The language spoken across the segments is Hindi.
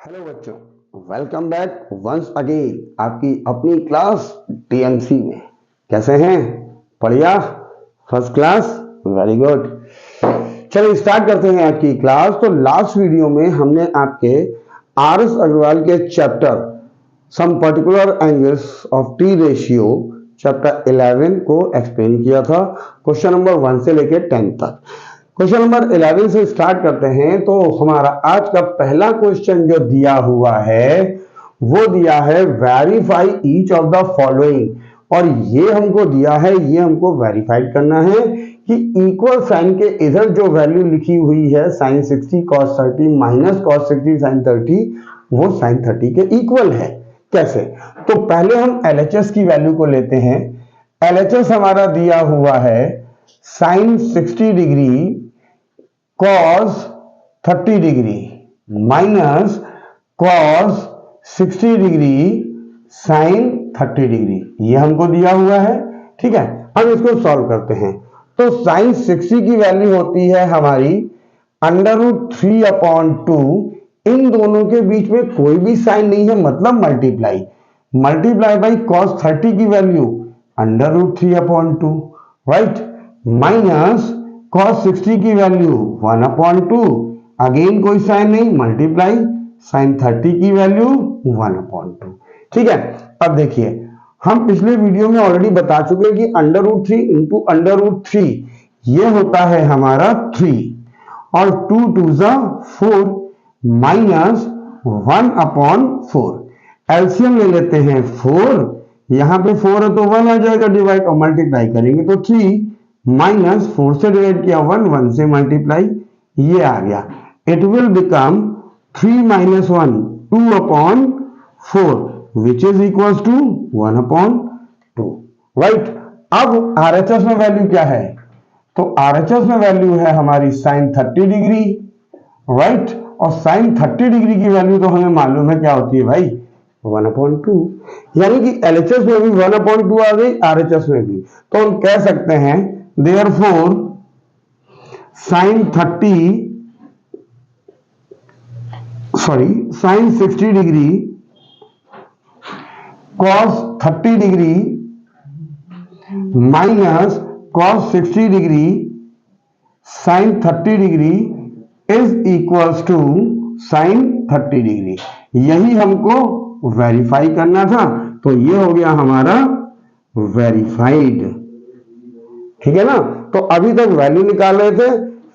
हेलो बच्चों, वेलकम बैक वंस अगेन आपकी अपनी क्लास टीएमसी में। कैसे हैं? बढ़िया, फर्स्ट क्लास, वेरी गुड। चलिए स्टार्ट करते हैं आपकी क्लास। तो लास्ट वीडियो में हमने आपके आर एस अग्रवाल के chapter some particular angles of T ratio chapter 11 को एक्सप्लेन किया था, क्वेश्चन नंबर 1 से लेकर 10 तक। क्वेश्चन नंबर 11 से स्टार्ट करते हैं। तो हमारा आज का पहला क्वेश्चन जो दिया हुआ है वो दिया है verify each of the following, और ये हमको दिया है, ये हमको वेरीफाई करना है कि इक्वल साइन के इधर जो वैल्यू लिखी हुई है sin 60 cos 30 minus cos 60 sin 30 वो sin 30 के इक्वल है। कैसे? तो पहले हम LHS की वैल्यू को लेते हैं। LHS हमारा दिया हुआ है sin 60 degree cos 30 degree minus cos 60 degree sin 30 degree, ये हमको दिया हुआ है। ठीक है, हम इसको सॉल्व करते हैं। तो sin 60 की वैल्यू होती है हमारी √3/2। इन दोनों के बीच में कोई भी साइन नहीं है, मतलब मल्टीप्लाई बाई cos 30 की वैल्यू √3/2, राइट, माइनस cos 60 की वैल्यू 1/2, अगेन कोई साइन नहीं, मल्टीप्लाई sin 30 की वैल्यू 1/2। ठीक है, अब देखिए हम पिछले वीडियो में ऑलरेडी बता चुके हैं कि √3 इंटू √3 ये होता है हमारा 3 और 2 2 4 माइनस 1/4। एलसीएम ले लेते हैं 4, यहां पे 4 है तो 1 आ जाएगा, डिवाइड और मल्टीप्लाई करेंगे तो 3 माइनस 4 से डिवाइड किया 1 से मल्टीप्लाई, ये आ गया। It will become 3 - 1 2/4 which is equal to 1/2, right. अब आरएचएस में वैल्यू क्या है? तो आरएचएस में वैल्यू है हमारी sin 30 डिग्री, राइट, और sin 30 डिग्री की वैल्यू तो हमें मालूम है क्या होती है भाई, 1/2। यानी कि एलएचएस में भी 1/2 आ गई, आरएचएस में भी। तो हम कह सकते हैं therefore sin 60 degree cos 30 degree minus cos 60 degree sin 30 degree is equals to sin 30 degree. यही हमको वेरीफाई करना था, तो ये हो गया हमारा वेरीफाइड। ठीक है ना। तो अभी तक वैल्यू निकाल रहे थे,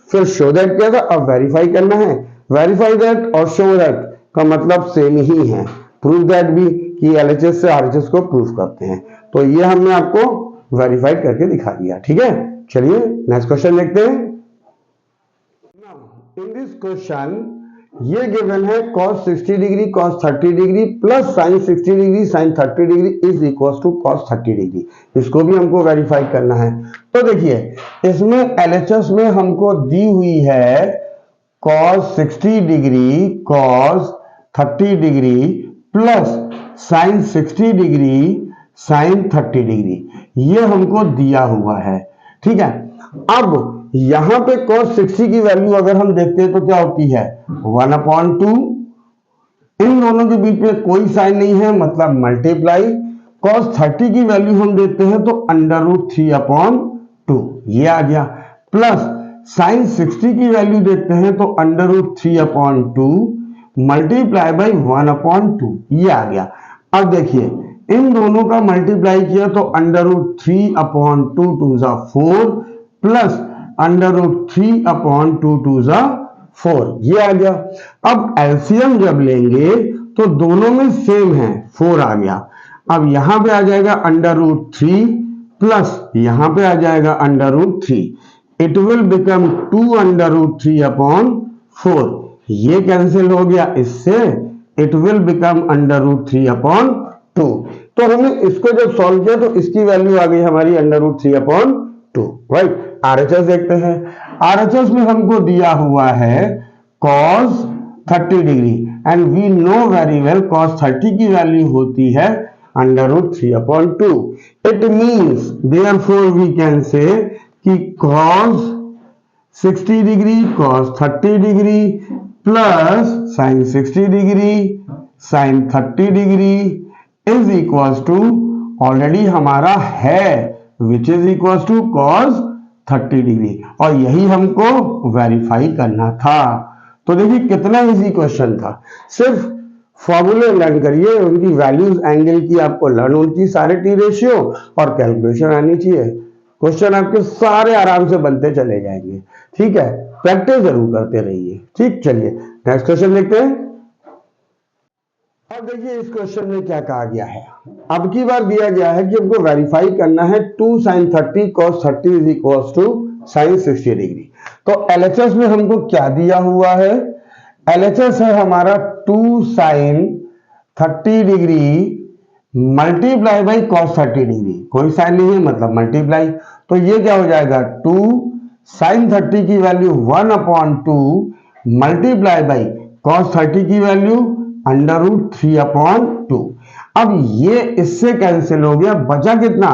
फिर शो दैट किया था, अब वेरीफाई करना है। वेरीफाई दैट और शो दैट का मतलब सेम ही है। प्रूव दैट भी कि एलएचएस से आरएचएस को प्रूव करते हैं, तो ये हमने आपको वेरीफाई करके दिखा दिया। ठीक है, चलिए नेक्स्ट क्वेश्चन देखते हैं। इन दिस क्वेश्चन ये गिवन है cos 60 degree cos 30 degree plus sin 60 degree sin 30 degree is equal to cos 30 degree. इसको भी हमको वेरीफाई करना है। तो देखिए इसमें एलएचएस में हमको दी हुई है cos 60 degree cos 30 degree plus sin 60 degree sin 30 degree, ये हमको दिया हुआ है। ठीक है, अब यहां पे cos 60 की वैल्यू अगर हम देखते हैं तो क्या होती है 1/2। इन दोनों के बीच में कोई साइन नहीं है, मतलब मल्टीप्लाई। cos 30 की वैल्यू हम देखते हैं तो √3/2, ये आ गया, प्लस sin 60 की वैल्यू देखते हैं तो √3/2 मल्टीप्लाई बाई 1/2, ये आ गया। अब देखिए इन दोनों का मल्टीप्लाई किया तो √3/2 2 4 प्लस √3/2 2 4, ये आ गया। अब एलसीएम जब लेंगे तो दोनों में सेम है, 4 आ गया। अब यहां पे आ जाएगा √3 प्लस यहां पे आ जाएगा √3, इट विल बिकम 2√3/4, ये कैंसिल हो गया इससे, इट विल बिकम √3/2। तो हमने इसको जब सॉल्व किया तो इसकी वैल्यू आ गई हमारी √3/2, राइट। आरएचएस देखते हैं। आरएचएस में हमको दिया हुआ है cos 30 degree and we know very well cos 30 की वैल्यू होती है √3/2। It means therefore we can say कि cos 60 degree cos 30 degree plus sine 60 degree sine 30 degree is equal to already हमारा है which is equal to cos 30 degree, और यही हमको वेरीफाई करना था। तो देखिए कितना इजी क्वेश्चन था। सिर्फ फॉर्मूले लर्न करिए, उनकी वैल्यूज एंगल की आपको लर्न होनी चाहिए, सारे टी रेशियो और कैलकुलेशन आनी चाहिए। क्वेश्चन आपके सारे आराम से बनते चले जाएंगे। ठीक है, प्रैक्टिस जरूर करते रहिए। ठीक, चलिए नेक्स्ट क्वेश्चन देखते हैं। अब देखिए इस क्वेश्चन में क्या कहा गया है। अब की बार दिया गया है कि हमको वेरीफाई करना है 2 sin 30 cos 30 is equal to sin 60 degree. तो LHS में हमको क्या दिया हुआ है? LHS है हमारा 2 sin 30 degree multiply by cos 30 degree. कोई साइन नहीं है मतलब मल्टीप्लाई, तो ये क्या हो जाएगा 2 sin 30 की वैल्यू 1/2 मल्टीप्लाई बाई cos 30 की वैल्यू √3/2। अब ये इससे कैंसिल हो गया, बचा कितना?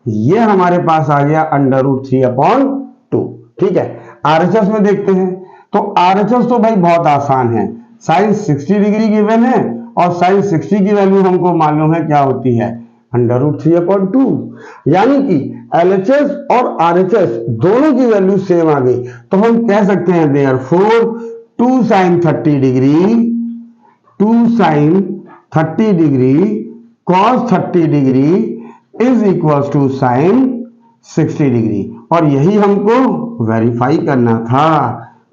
ये हमारे पास आ गया √3/2। ठीक है, RHS में देखते हैं। तो RHS तो भाई बहुत आसान है, साइन 60 डिग्री गिवन है और साइन 60 की वैल्यू हमको मालूम है क्या होती है √3/2, यानी कि LHS और RHS दोनों की वैल्यू सेम आ गई। तो हम कह सकते हैं therefore 2 sin 30 degree 2 sin 30 degree cos 30 degree is equal to sin 60 degree, और यही हमको वेरीफाई करना था।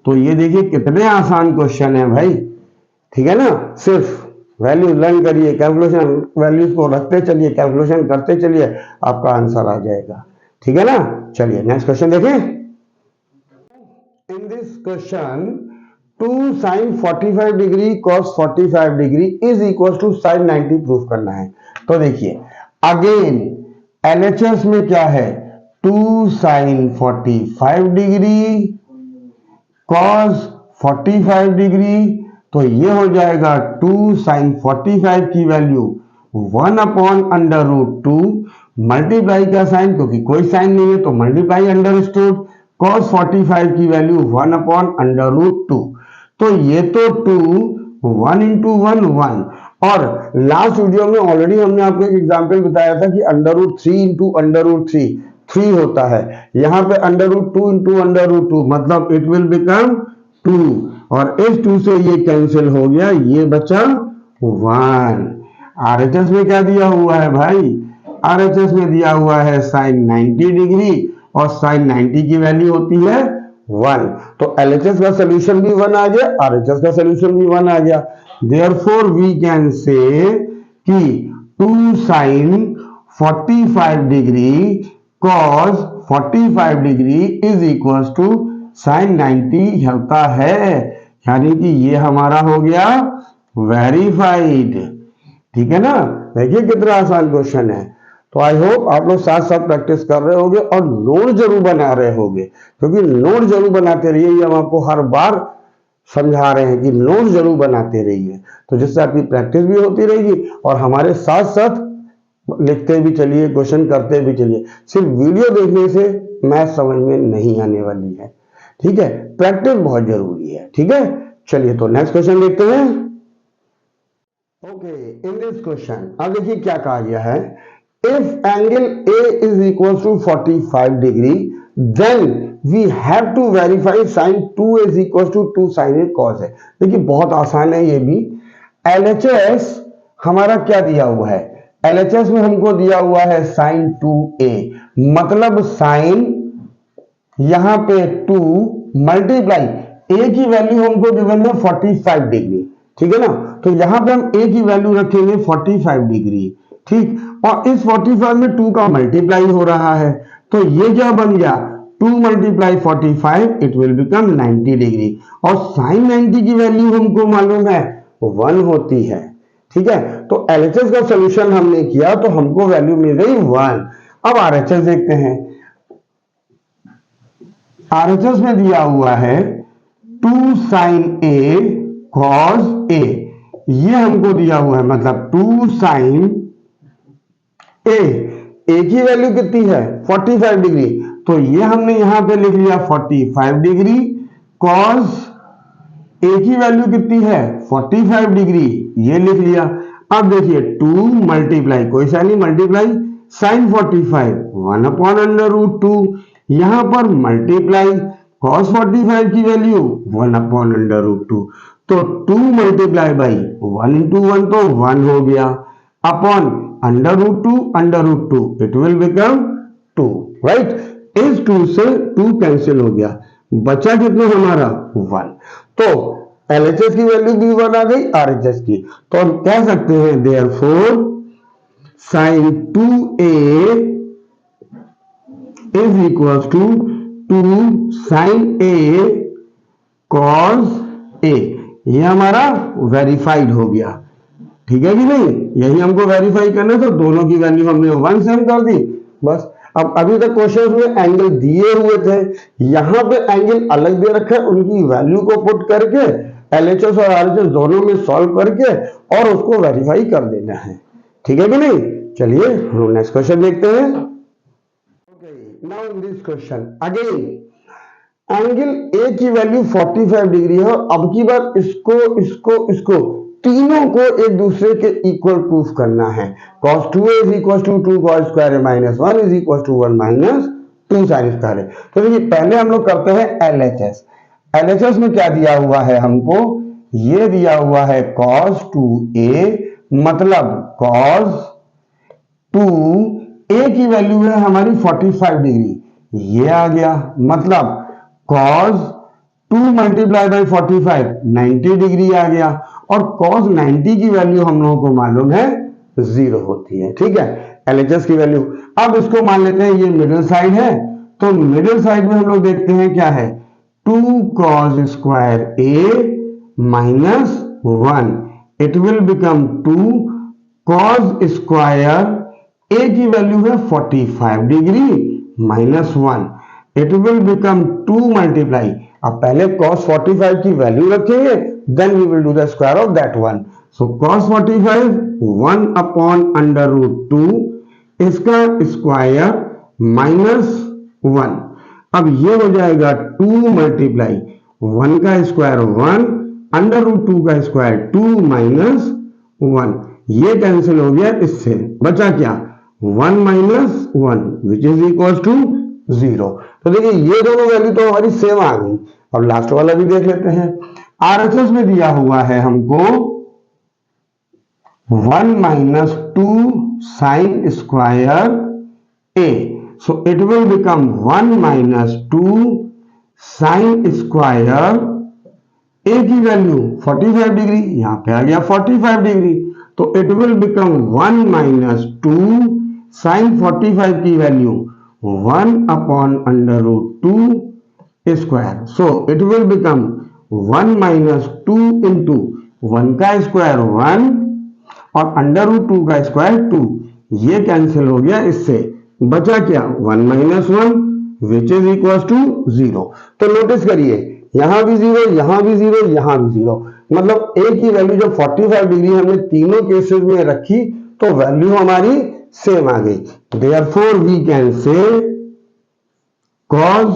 तो ये देखिए कितने आसान क्वेश्चन है भाई। ठीक है ना, सिर्फ वैल्यू लर्न करिए, कैलकुलेशन वैल्यूज को रखते चलिए, कैलकुलेशन करते चलिए, आपका आंसर आ जाएगा। ठीक है ना, चलिए नेक्स्ट क्वेश्चन देखें। In this question 2 sin 45 degree cos 45 degree is equal to sin 90 proof करना है। तो देखिए अगेन LHS में क्या है 2 sin 45 डिग्री cos 45 डिग्री, तो ये हो जाएगा 2 sin 45 की वैल्यू 1/√2 मल्टीप्लाई का साइन, क्योंकि कोई साइन नहीं है तो मल्टीप्लाई अंडरस्टूड cos 45 की वैल्यू 1/√2। तो ये तो 2 1 into 1 1, और लास्ट वीडियो में ऑलरेडी हमने आपको एक एग्जांपल बताया था कि √3 into √3 3 होता है, यहाँ पे √2 into √2 मतलब इट विल बिकम 2, और इस 2 से ये कैंसिल हो गया, ये बचा 1। RHS में क्या दिया हुआ है भाई? RHS में दिया हुआ है साइन 90 डिग्री और साइन 90 की वैल्यू होती है 1, तो LHS का सोल्यूशन भी 1 आ गया, RHS का सोल्यूशन भी 1 आ गया। देयरफॉर वी कैन से कि 2 sin 45 degree cos 45 degree is equal to sin 90 होता है, यानी कि ये हमारा हो गया वेरीफाइड। ठीक है ना, देखिए कितना आसान क्वेश्चन है। तो आई होप आप लोग साथ साथ प्रैक्टिस कर रहे होंगे और नोट जरूर बना रहे होंगे, क्योंकि नोट जरूर बनाते रहिए, ये हम आपको हर बार समझा रहे हैं कि नोट जरूर बनाते रहिए, तो जिससे आपकी प्रैक्टिस भी होती रहेगी और हमारे साथ साथ लिखते भी चलिए, क्वेश्चन करते भी चलिए। सिर्फ वीडियो देखने से मैथ समझ में नहीं आने वाली है। ठीक है, प्रैक्टिस बहुत जरूरी है। ठीक है, चलिए तो नेक्स्ट क्वेश्चन देखते हैं। ओके, इन दिस क्वेश्चन अब देखिए क्या कहा गया है। If angle A is equal to 45 degree then we have to verify sine 2 is equal to 2 sin A cos A। देखिए बहुत आसान है ये भी। LHS हमारा क्या दिया हुआ है? LHS में हमको दिया हुआ है साइन 2A, मतलब साइन यहां पे 2 मल्टीप्लाई A की वैल्यू हमको गिवन है 45 डिग्री। ठीक है ना, तो यहां पे हम A की वैल्यू रखेंगे 45 डिग्री। ठीक, और इस 45 में 2 का मल्टीप्लाई हो रहा है, तो ये क्या बन गया 2 × 45 इट विल बिकम 90 डिग्री, और साइन 90 की वैल्यू हमको मालूम है 1 होती है। ठीक है, तो LHS का सॉल्यूशन हमने किया तो हमको वैल्यू मिल गई 1। अब RHS देखते हैं। RHS में दिया हुआ है 2 sin A cos A, ये हमको दिया हुआ है, मतलब 2 sin A की वैल्यू कितनी है 45 डिग्री, तो ये हमने यहां पे लिख लिया 45 डिग्री cos ए की वैल्यू कितनी है 45 डिग्री, ये लिख लिया। अब देखिए 2 मल्टीप्लाई, कोई सा नहीं multiply, sine 45 1 upon under root 2, यहां पर मल्टीप्लाई कॉस 45 की वैल्यू 1 अपॉन अंडर रूट 2, तो 2 मल्टीप्लाई बाई 1 इंटू 1 तो 1 हो गया, upon under root 2 it will become 2, right. इस 2 से 2 कैंसिल हो गया, बचा कितना हमारा 1। तो LHS की वैल्यू भी 1 आ गई, RHS की, तो हम कह सकते हैं therefore sin 2a is equal to 2 sin a cos a, ये हमारा वेरीफाइड हो गया, ठीक है कि नहीं। यही हमको वेरीफाई करना, तो दोनों की वैल्यू हमने 1 सेम कर दी बस। अब अभी तक क्वेश्चन में एंगल दिए हुए थे, यहां पे एंगल अलग दे रखा है, उनकी वैल्यू को पुट करके LHS और RHS दोनों में सॉल्व करके और उसको वेरीफाई कर देना है, ठीक है कि नहीं। चलिए हम नेक्स्ट क्वेश्चन देखते हैं। Now in this question again angle A की वैल्यू 45 डिग्री है, और अब की बार इसको तीनों को एक दूसरे के इक्वल प्रूफ करना है। cos 2a is equal to 2 cos square minus 1 is equal to 1 minus 2 sine square है। तो देखिए पहले हम लोग करते हैं LHS में क्या दिया हुआ है हमको, ये दिया हुआ है cos 2a, मतलब cos 2a की वैल्यू है हमारी 45 डिग्री, ये आ गया, मतलब cos 2 मल्टीप्लाई बाई 45 90 डिग्री आ गया, और cos 90 की वैल्यू हम लोगों को मालूम है 0 होती है, ठीक है, LHS की वैल्यू। अब इसको मान लेते हैं ये मिडिल साइड है, तो मिडिल साइड में हम लोग देखते हैं क्या है 2 cos square a minus 1, it will become 2 cos square a की वैल्यू है 45 degree minus 1, it will become 2 multiply, अब पहले cos 45 की वैल्यू रखेंगे, then we will do the square of that one. So cos 45 1 upon under root 2, इसका स्क्वायर माइनस 1, अब ये हो जाएगा 2 मल्टीप्लाई 1 का स्क्वायर 1, अंडर रूट 2 का स्क्वायर 2 माइनस 1, ये कैंसिल हो गया, इससे बचा क्या 1 minus 1 which is equal to 0। तो देखिए ये दोनों वैल्यू तो हमारी सेम आ गई। अब लास्ट वाला भी देख लेते हैं। RHS में दिया हुआ है हमको 1 minus 2 sine square a, so it will become 1 minus 2 sine square a की वैल्यू 45 डिग्री, यहां पे आ गया 45 डिग्री, तो it will become 1 minus 2 sine 45 की value 1 upon under root 2 square, so it will become 1 minus 2 into 1 का स्क्वायर 1 और अंडर रूट 2 का स्क्वायर 2, ये कैंसिल हो गया, इससे बचा क्या 1 minus 1 which is equal to 0। तो नोटिस करिए यहां भी 0, यहां भी 0, यहां भी 0, मतलब a की वैल्यू जब 45 डिग्री हमने तीनों केसेस में रखी तो वैल्यू हमारी सेम आ गई। Therefore we can say cos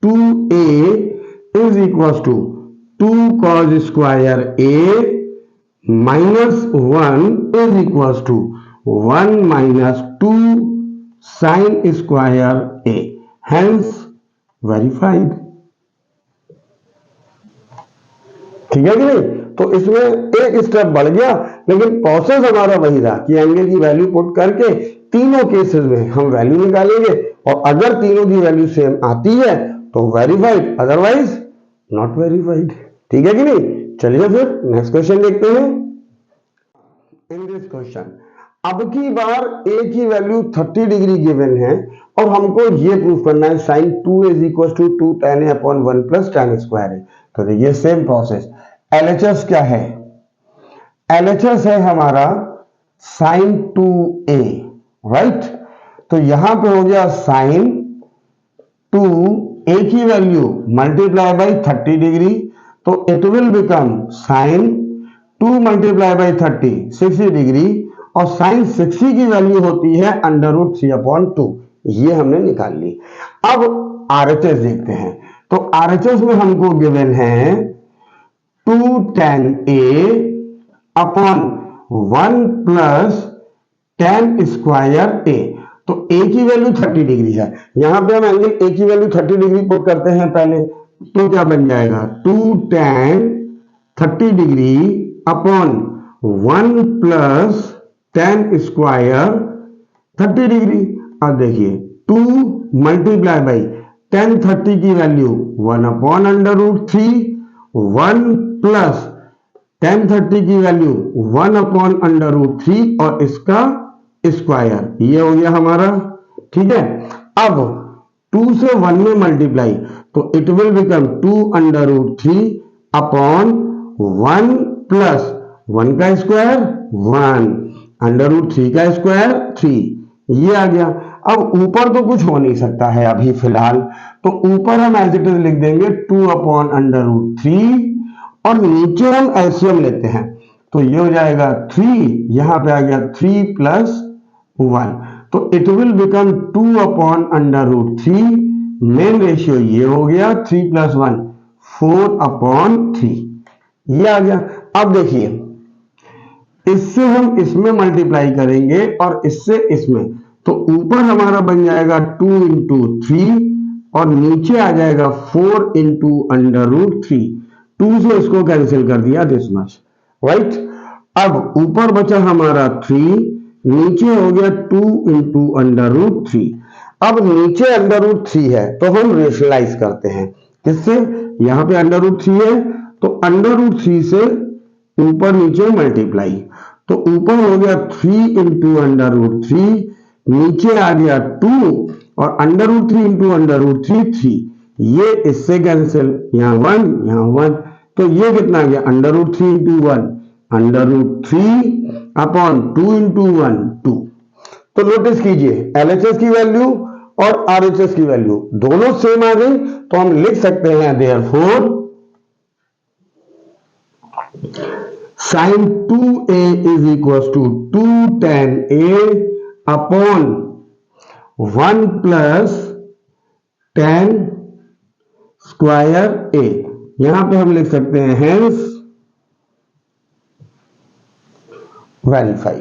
2a is equal to 2 cos square a minus 1 is equal to 1 minus 2 sine square a, hence verified, ठीक है कि नहीं। तो इसमें एक स्टेप बढ़ गया, लेकिन प्रोसेस हमारा वही रहा कि एंगल की वैल्यू पुट करके तीनों केसेस में हम वैल्यू निकालेंगे, और अगर तीनों की वैल्यू सेम आती है तो वेरीफाइड, अदरवाइज नॉट वेरीफाइड, ठीक है कि नहीं। चलिए फिर नेक्स्ट क्वेश्चन देखते हैं। इन दिस क्वेश्चन अब की बार a की वैल्यू 30 डिग्री गिवन है, और हमको ये प्रूफ करना है sin 2a is equal to 2 tan a upon 1 plus tan square है। तो देखिए सेम प्रोसेस, LHS क्या है, LHS है हमारा sin 2a, राइट। तो यहां पे हो गया sin 2a की वैल्यू मल्टीप्लाई बाई 30 डिग्री, तो it will become sin 2 multiply by 30 60 degree, और साइन 60 की वैल्यू होती है अंडर रूट 3 अपॉन 2, ये हमने निकाल ली। अब RHS देखते हैं, तो RHS में हमको गिवन है 2 tan A upon 1 plus tan square A। तो A की वैल्यू 30 डिग्री है, यहां पे हम एंगल A की वैल्यू 30 डिग्री पुट करते हैं पहले, तो क्या बन जाएगा 2 tan 30 degree upon 1 plus tan square 30 degree. अब देखिए 2 मल्टीप्लाई बाई tan 30 की value 1 upon under root 3, 1 plus tan 30 की वैल्यू 1 अपॉन अंडर रूट 3 और इसका स्क्वायर, ये हो गया हमारा। ठीक है, अब 2 से 1 में मल्टीप्लाई, तो it will become 2 under root 3 upon 1 plus 1 का स्क्वायर 1 अंडर रूट 3 का स्क्वायर 3, ये आ गया। अब ऊपर तो कुछ हो नहीं सकता है अभी फिलहाल, तो ऊपर हम एज इट इज लिख देंगे 2 अपॉन अंडर रूट 3 और नीचे हम एलसीएम लेते हैं, तो ये हो जाएगा 3, यहां पे आ गया 3 प्लस 1, तो it will become 2 upon under root 3, main ratio ये हो गया 3 प्लस 1 4 अपॉन 3, ये आ गया। अब देखिए इससे हम इसमें मल्टीप्लाई करेंगे और इससे इसमें, तो ऊपर हमारा बन जाएगा 2 इंटू 3 और नीचे आ जाएगा 4 इंटू अंडर रूट 3, 2 से इसको कैंसिल कर दिया दिस मच, राइट। अब ऊपर बचा हमारा 3, नीचे हो गया 2 इंटू अंडर रूट 3। अब नीचे अंडर रूट 3 है तो हम रेशनलाइज करते हैं, किससे, यहां पे अंडर रूट 3 है तो अंडर रूट 3 से ऊपर नीचे मल्टीप्लाई, तो ऊपर हो गया 3 इंटू अंडर रूट 3, नीचे आ गया 2 और under root 3 into under root 3 3, ये इससे कैंसिल, यहाँ 1 यहाँ 1, तो ये कितना आ गया under root 3 into 1 under root 3 upon 2 into 1 2। तो नोटिस कीजिए एलएचएस की वैल्यू और आरएचएस की वैल्यू दोनों सेम आ गई, तो हम लिख सकते हैं therefore sin 2a is equals to 2 tan a upon 1 plus tan square a। यहां पे हम लिख सकते हैं हेंस वेरीफाई।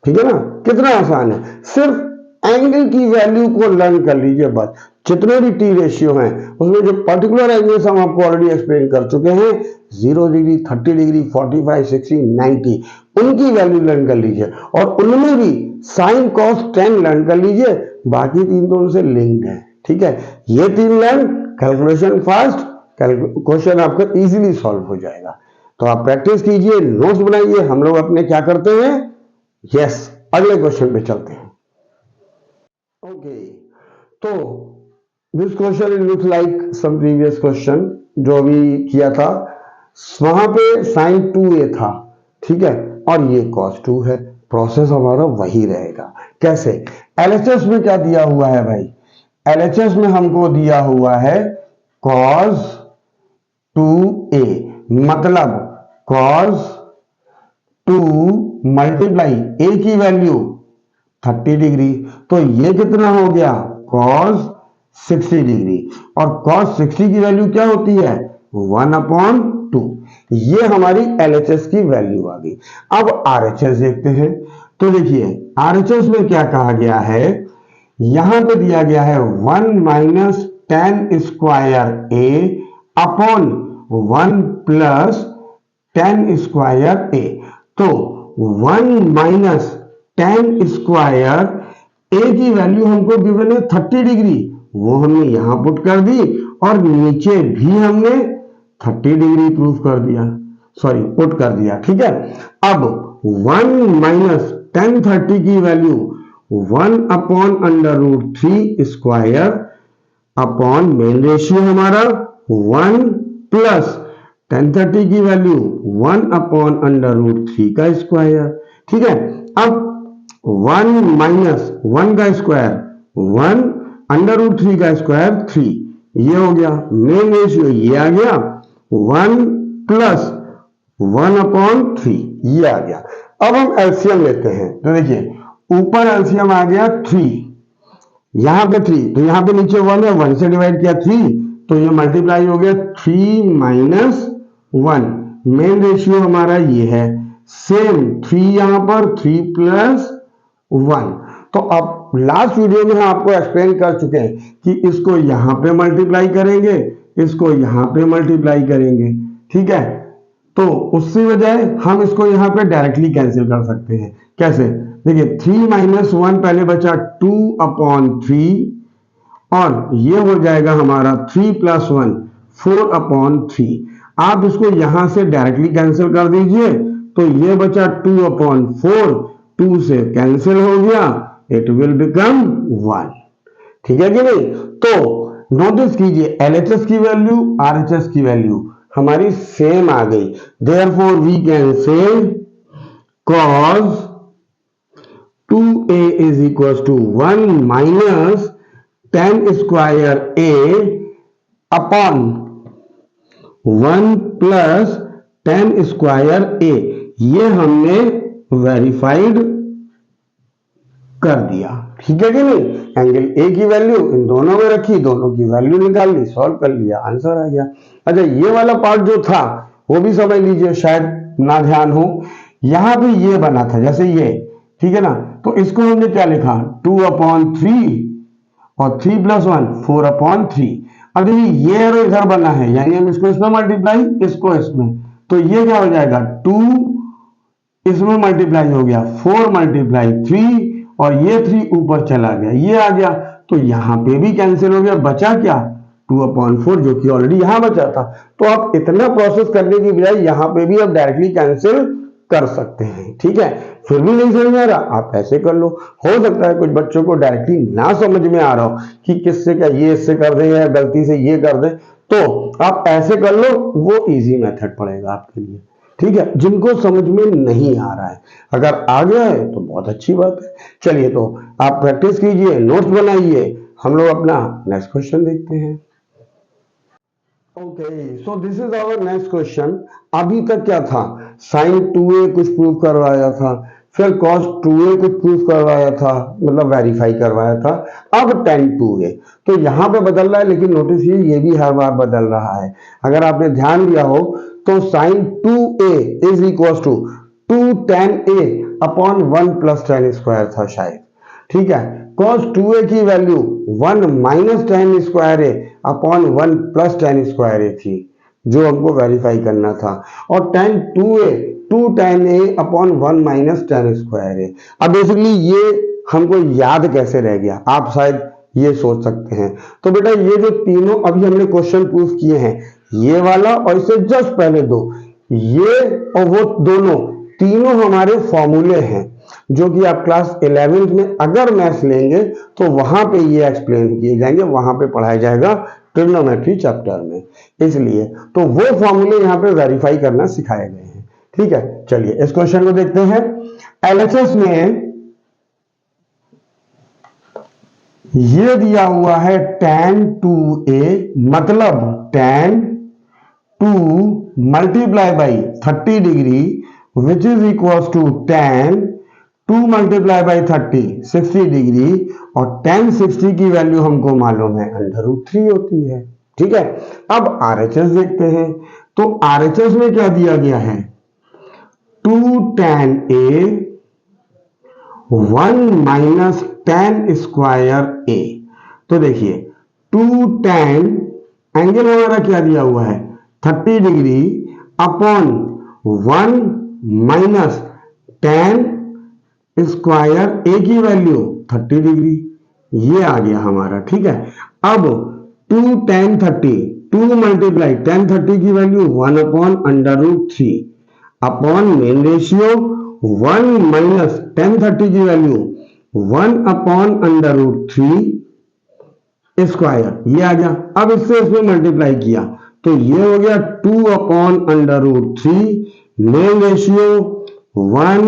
ठीक है ना, कितना आसान है, सिर्फ एंगल की वैल्यू को लर्न कर लीजिए बस। जितने भी टी रेशियो हैं उसमें जो पर्टिकुलर एंगल्स हम आपको ऑलरेडी एक्सप्लेन कर चुके हैं, 0 डिग्री 30 डिग्री 45 60 90, उनकी वैल्यू लर्न कर लीजिए और उनमें भी साइन कॉस टेन लर्न कर लीजिए, बाकी 3 तो उनसे लिंक्ड है। ठीक है, ये 3 लर्न, कैलकुलेशन फास्ट, क्वेश्चन आपका इजीली सॉल्व हो जाएगा। तो आप प्रैक्टिस कीजिए, नोट्स बनाइए, हम लोग अपने क्या करते हैं, यस अगले क्वेश्चन पे चलते हैं। ओके, तो this question looks like some previous question जो अभी किया था, वहां पे sin 2a था, ठीक है, और ये cos 2 है, प्रोसेस हमारा वही रहेगा। कैसे, एलएचएस में क्या दिया हुआ है भाई, एलएचएस में हमको दिया हुआ है cos 2a, मतलब cos 2 मल्टीप्लाई a की वैल्यू 30 डिग्री, तो ये कितना हो गया cos 60 डिग्री, और cos 60 की वैल्यू क्या होती है 1/2, ये हमारी LHS की वैल्यू आ गई। अब RHS देखते हैं, तो देखिए RHS में क्या कहा गया है, यहां पे दिया गया है 1 minus tan square a upon 1 plus tan square a, तो 1 माइनस tan स्क्वायर a की वैल्यू हमको गिवन है 30 डिग्री, वो हमने यहां पुट कर दी और नीचे भी हमने 30 डिग्री प्रूफ कर दिया, सॉरी पुट कर दिया। ठीक है, अब 1 माइनस tan 30 की value 1 upon under root 3 square upon main ratio हमारा 1 प्लस tan 30 की वैल्यू 1 अपॉन अंडर रूट 3 का स्क्वायर। ठीक है, अब 1 माइनस 1 का स्क्वायर 1 अंडर रूट 3 का स्क्वायर 3, ये हो गया, मेन रेशियो ये आ गया 1 प्लस 1 अपॉन 3, ये आ गया। अब हम एलसीएम लेते हैं, तो देखिए ऊपर एलसीएम आ गया 3, यहां पे 3, तो यहां पे नीचे 1 है, 1 से डिवाइड किया 3, तो ये मल्टीप्लाई हो गया 3 माइनस 1, मेन रेशियो हमारा ये है, सेम 3 यहां पर 3 प्लस 1। तो अब लास्ट वीडियो में हम आपको एक्सप्लेन कर चुके हैं कि इसको यहां पे मल्टीप्लाई करेंगे, इसको यहां पे मल्टीप्लाई करेंगे, ठीक है। तो उससे बजाय हम इसको यहां पे डायरेक्टली कैंसिल कर सकते हैं। कैसे? देखिए 3 माइनस 1 पहले बचा 2/3 और ये हो जाएगा हमारा 3 प्लस 1 4/3। आप इसको यहां से डायरेक्टली कैंसिल कर दीजिए तो ये बचा 2/4, 2 से कैंसिल हो गया, इट विल बिकम 1। ठीक है कि नहीं? तो नोटिस कीजिए LHS की वैल्यू RHS की वैल्यू हमारी सेम आ गई। Therefore we can say cos 2a is equals to 1 minus tan square a upon 1 plus tan square a। ये हमने वेरीफाइड कर दिया। ठीक है कि नहीं? एंगल ए की वैल्यू इन दोनों में रखी, दोनों की वैल्यू निकाल ली, सॉल्व कर लिया, आंसर आ गया। अच्छा, ये वाला पार्ट जो था वो भी समझ लीजिए, शायद ना ध्यान हो। यहां पे ये बना था जैसे ये, ठीक है ना? तो इसको हमने क्या लिखा, 2/3 और 3 प्लस 1 4/3। अब देखिए ये एरो इधर बना है, यानी हम इसको इसमें मल्टीप्लाई, इसको इसमें, तो ये क्या हो जाएगा, 2 इसमें मल्टीप्लाई हो गया, 4 मल्टीप्लाई 3 और ये 3 ऊपर चला गया, ये आ गया, तो यहां पे भी कैंसिल हो गया, बचा क्या 2/4 जो कि ऑलरेडी यहां बचा था। तो आप इतना प्रोसेस करने की बजाय यहां पे भी आप डायरेक्टली कैंसिल कर सकते हैं। ठीक है, फिर भी नहीं समझ में आ रहा, आप ऐसे कर लो। हो सकता है कुछ बच्चों को डायरेक्टली ना समझ में आ रहा हो कि किससे क्या, ये इससे कर दें या गलती से ये कर दें, तो आप ऐसे कर लो, वो इजी मेथड पड़ेगा आपके लिए। ठीक है, जिनको समझ में नहीं आ रहा है, अगर आ गया है तो बहुत अच्छी बात है। चलिए, तो आप प्रैक्टिस कीजिए, नोट्स बनाइए, हम लोग अपना नेक्स्ट क्वेश्चन देखते हैं। Okay, so this is our next question. अभी तक क्या था, साइन 2a कुछ प्रूव करवाया था, फिर cos 2a कुछ प्रूव करवाया था, मतलब वेरीफाई करवाया था, अब tan 2a। तो यहां पे बदल रहा है, लेकिन नोटिस ये भी हर बार बदल रहा है। अगर आपने ध्यान दिया हो तो sine 2a is equal to 2 tan a upon 1 plus tan square था शायद। ठीक है, cos 2a की value 1 minus tan square a upon 1 plus tan square a थी, जो हमको वेरीफाई करना था। और tan 2a 2 tan a upon 1 minus tan square a। अब बेसिकली ये हमको याद कैसे रह गया, आप शायद ये सोच सकते हैं। तो बेटा ये जो तीनों अभी हमने क्वेश्चन प्रूफ किए हैं, ये वाला और इससे जस्ट पहले दो, ये और वो दोनों तीनों हमारे फॉर्मूले हैं, जो कि आप क्लास 11th में अगर मैथ्स लेंगे तो वहां पे ये एक्सप्लेन किए जाएंगे, वहां पे पढ़ाया जाएगा ट्रिग्नोमेट्री चैप्टर में। इसलिए तो वो फॉर्मूले यहाँ पे वेरीफाई करना सिखाए गए हैं। ठीक है, चलिए इस क्वेश्चन को देखते हैं। LHS में ये दिया हुआ है tan 2a, मतलब tan 2 multiply by 30 degree which is equal to tan 2 multiply by 30 60 degree, और tan 60 की वैल्यू हमको मालूम है √3 होती है। ठीक है, अब RHS देखते हैं। तो RHS में क्या दिया गया है, 2 tan a 1 minus tan square a। तो देखिए 2 tan, एंगल हमारा क्या दिया हुआ है 30 degree upon 1 minus tan square a की वैल्यू 30 डिग्री, ये आ गया हमारा। ठीक है, अब 2 tan 30, 2 मल्टीप्लाई tan 30 की value 1/√3 upon main ratio 1 minus tan 30 की वैल्यू 1/√3 स्क्वायर, ये आ गया। अब इससे इसमें मल्टीप्लाई किया तो ये हो गया 2/√3, मेन रेशियो 1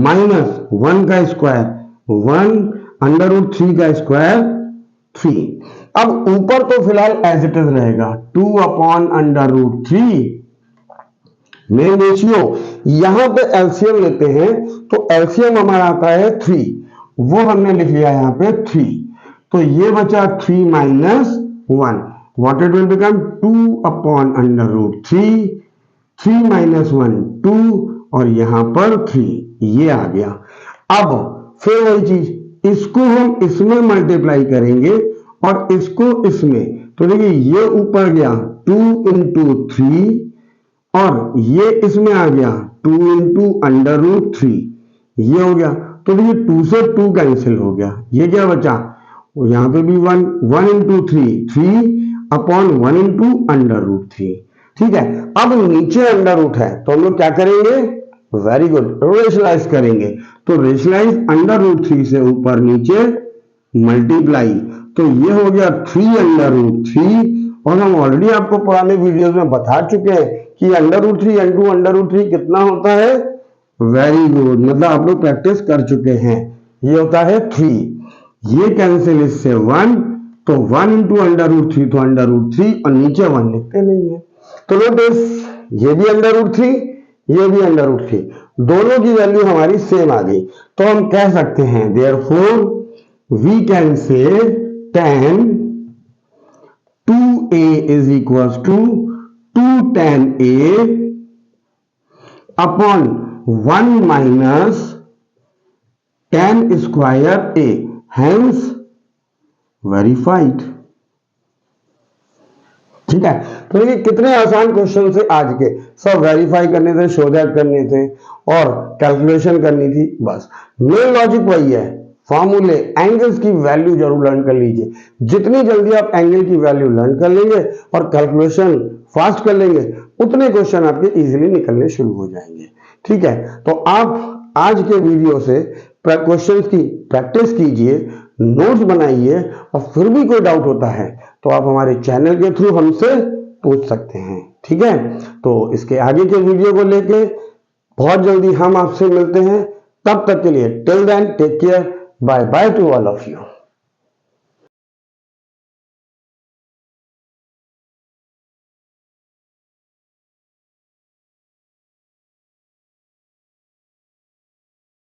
माइनस 1 का स्क्वायर 1/√3 का स्क्वायर 3। अब ऊपर तो फिलहाल एज इट इज रहेगा 2/√3, मेन रेशियो, यहां पे एलसीएम लेते हैं तो एलसीएम हमारा आता है 3, वो हमने लिख लिया यहां पे 3। तो ये बचा 3 minus 1, what it will become 2/√3 3 minus 1 2 और यहां पर 3, ये आ गया। अब फिर वही चीज, इसको हम इसमें मल्टीप्लाई करेंगे और इसको इसमें, तो देखिए ये ऊपर गया 2 इंटू 3 और ये इसमें आ गया 2 इंटू अंडर रूट 3, ये हो गया। तो देखिए 2 से 2 कैंसिल हो गया, ये क्या बचा, यहां पे भी 1, 1 into 3 upon 1 into under root 3। ठीक है, अब नीचे अंडर रूट है तो हम लोग क्या करेंगे, वेरी गुड, रेशनलाइज करेंगे। तो रेशनलाइज अंडर रूट 3 से ऊपर नीचे मल्टीप्लाई, तो ये हो गया 3 अंडर रूट 3। और हम ऑलरेडी आपको पुराने वीडियोस में बता चुके हैं कि under root 3 into under root 3 कितना होता है, वेरी गुड, मतलब आप लोग प्रैक्टिस कर चुके हैं, ये होता है 3। ये कैंसिल इससे 1, तो 1 इंटू अंडर रूट 3, तो अंडर रूट 3 और नीचे 1 लिखते नहीं है। तो नोटिस ये भी अंडर रूट 3, ये भी अंडर रूट 3, दोनों की वैल्यू हमारी सेम आ गई। तो हम कह सकते हैं therefore we can say tan 2a is equal to 2 tan a upon 1 minus tan square a, hence verified. ठीक है, तो ये कितने आसान क्वेश्चन थे आज के, सब वेरीफाई करने थे, शो दैट करने थे और कैलकुलेशन करनी थी, बस मेन लॉजिक वही है। फॉर्मूले, एंगल्स की वैल्यू जरूर लर्न कर लीजिए, जितनी जल्दी आप एंगल की वैल्यू लर्न कर लेंगे और कैलकुलेशन फास्ट कर लेंगे, उतने क्वेश्चन आपके इजीली निकलने शुरू हो जाएंगे। ठीक है, तो आप आज के वीडियो से क्वेश्चंस की प्रैक्टिस कीजिए, नोट्स बनाइए और फिर भी कोई डाउट होता है तो आप हमारे चैनल के थ्रू हमसे पूछ सकते हैं। ठीक है, तो इसके आगे के वीडियो को लेके बहुत जल्दी हम आपसे मिलते हैं, तब तक के लिए till then take care, bye bye to all of you.